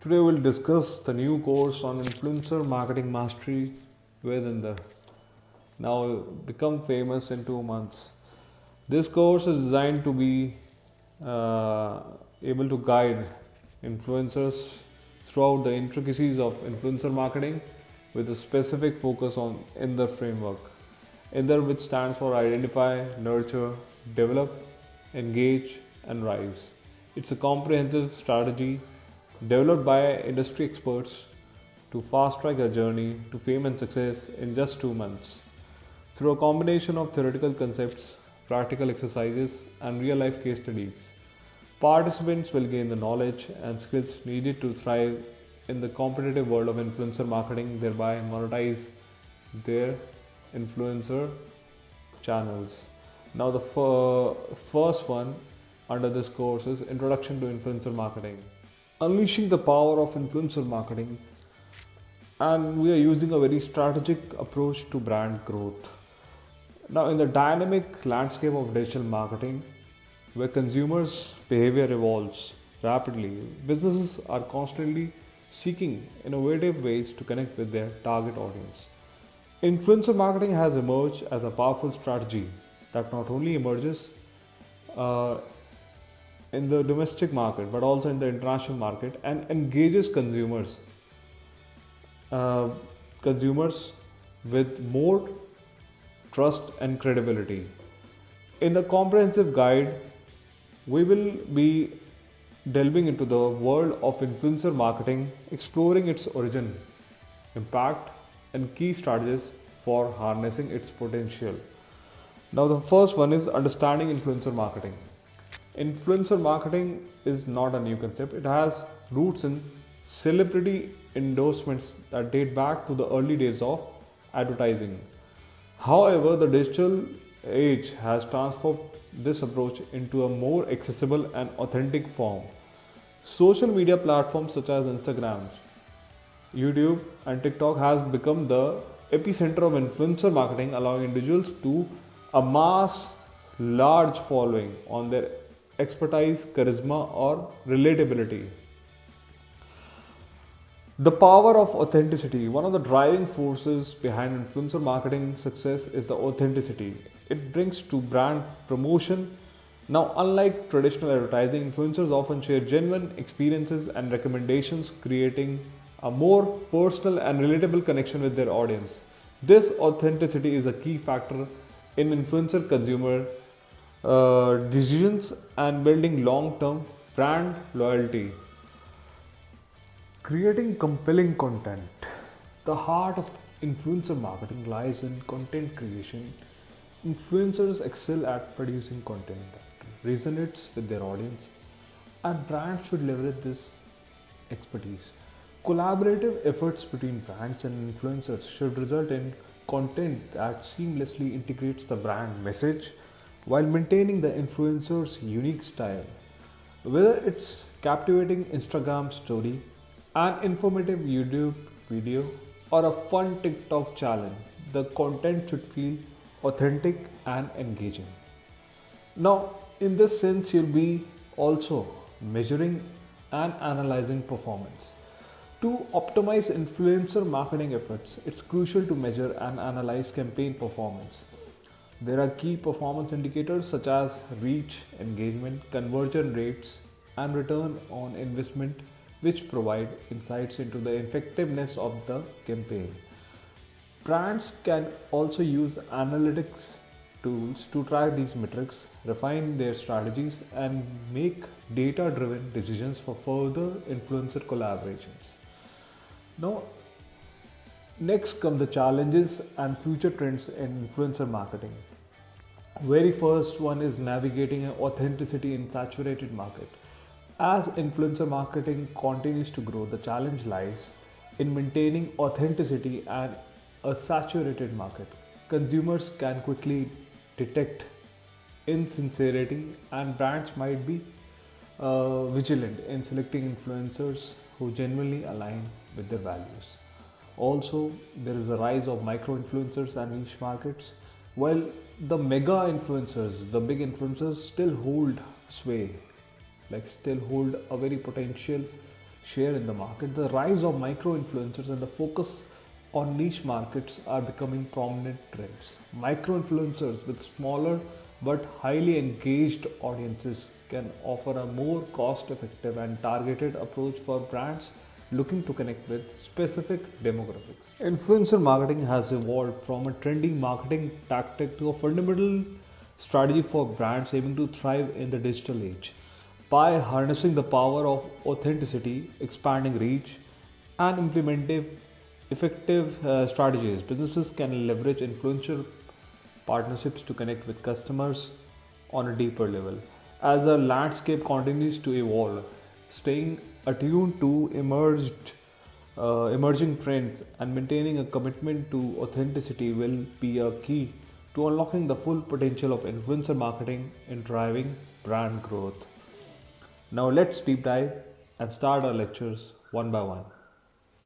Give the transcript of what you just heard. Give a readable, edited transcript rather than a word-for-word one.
Today we'll discuss the new course on influencer marketing mastery with INDER. Now become famous in 2 months. This course is designed to be uh, able to guide influencers throughout the intricacies of influencer marketing with a specific focus on INDER framework. INDER, which stands for Identify, Nurture, Develop, Engage, and Rise. It's a comprehensive strategy developed by industry experts to fast track a journey to fame and success in just 2 months. Through a combination of theoretical concepts, practical exercises, and real life case studies, participants will gain the knowledge and skills needed to thrive in the competitive world of influencer marketing, thereby monetize their influencer channels. Now, the first one under this course is Introduction to Influencer Marketing. Unleashing the power of influencer marketing, and we are using a very strategic approach to brand growth. Now, in the dynamic landscape of digital marketing, where consumers' behavior evolves rapidly, businesses are constantly seeking innovative ways to connect with their target audience. Influencer marketing has emerged as a powerful strategy that not only emerges uh, in the domestic market but also in the international market and engages uh, consumers with more trust and credibility. In the comprehensive guide, we will be delving into the world of influencer marketing, exploring its origin, impact, and key strategies for harnessing its potential. Now, the first one is understanding influencer marketing. Influencer marketing is not a new concept, it has roots in celebrity endorsements that date back to the early days of advertising. However, the digital age has transformed this approach into a more accessible and authentic form. Social media platforms such as Instagram, YouTube, and TikTok has become the epicenter of influencer marketing, allowing individuals to amass large following on their expertise, charisma, or relatability. The power of authenticity. One of the driving forces behind influencer marketing success is the authenticity it brings to brand promotion. Now, unlike traditional advertising, influencers often share genuine experiences and recommendations, creating a more personal and relatable connection with their audience. This authenticity is a key factor in influencer consumer decisions and building long term brand loyalty. Creating compelling content. The heart of influencer marketing lies in content creation. Influencers excel at producing content that resonates with their audience, and brands should leverage this expertise. Collaborative efforts between brands and influencers should result in content that seamlessly integrates the brand message while maintaining the influencer's unique style. Whether it's captivating Instagram story, an informative YouTube video, or a fun TikTok challenge, the content should feel authentic and engaging. Now, in this sense, you'll be also measuring and analyzing performance. To optimize influencer marketing efforts, it's crucial to measure and analyze campaign performance. There are key performance indicators such as reach, engagement, conversion rates, and return on investment, which provide insights into the effectiveness of the campaign. Brands can also use analytics tools to track these metrics, refine their strategies, and make data driven decisions for further influencer collaborations. Now, next come the challenges and future trends in influencer marketing. Very first one is navigating an authenticity in saturated market. As influencer marketing continues to grow, the challenge lies in maintaining authenticity and a saturated market. Consumers can quickly detect insincerity, and brands might be vigilant in selecting influencers who genuinely align with their values. Also, there is a rise of micro influencers and niche markets. While the mega influencers, the big influencers, still hold sway, like still hold a very potential share in the market. The rise of micro influencers and the focus on niche markets are becoming prominent trends. Micro influencers with smaller but highly engaged audiences can offer a more cost effective and targeted approach for brands looking to connect with specific demographics. Influencer marketing has evolved from a trendy marketing tactic to a fundamental strategy for brands aiming to thrive in the digital age. By harnessing the power of authenticity, expanding reach, and implementing effective strategies, businesses can leverage influencer partnerships to connect with customers on a deeper level. As the landscape continues to evolve, staying attuned to emerging trends and maintaining a commitment to authenticity will be a key to unlocking the full potential of influencer marketing in driving brand growth. Now let's deep dive and start our lectures one by one.